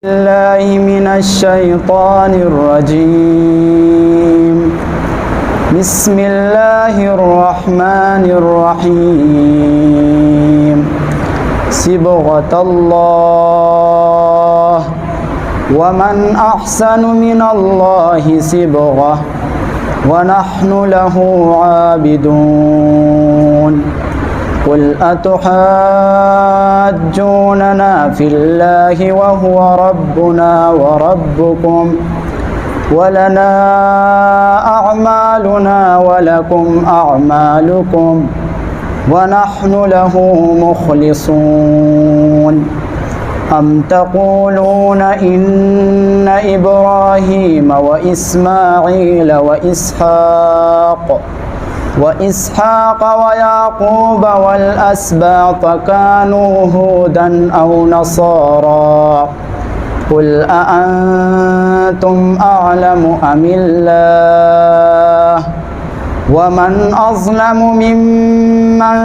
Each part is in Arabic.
الله من الشيطان الرجيم. بسم الله الرحمن الرحيم. صبغة الله ومن أحسن من الله صبغة ونحن له عابدون. قل أتحاجوننا في الله وهو ربنا وربكم ولنا أعمالنا ولكم أعمالكم ونحن له مخلصون. أم تقولون إن إبراهيم وإسماعيل وإسحاق ويعقوب والأسباط كانوا هودا أو نصارى؟ قل أأنتم أعلم أم الله؟ ومن أظلم ممن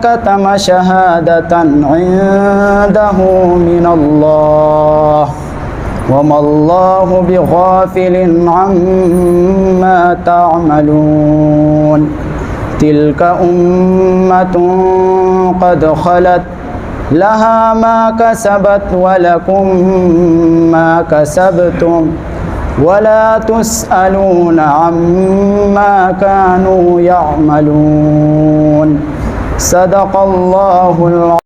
كتم شهادة عنده من الله وما الله بغافل عما تعملون. تلك أمة قد خلت لها ما كسبت ولكم ما كسبتم ولا تسألون عما كانوا يعملون. صدق الله العظيم.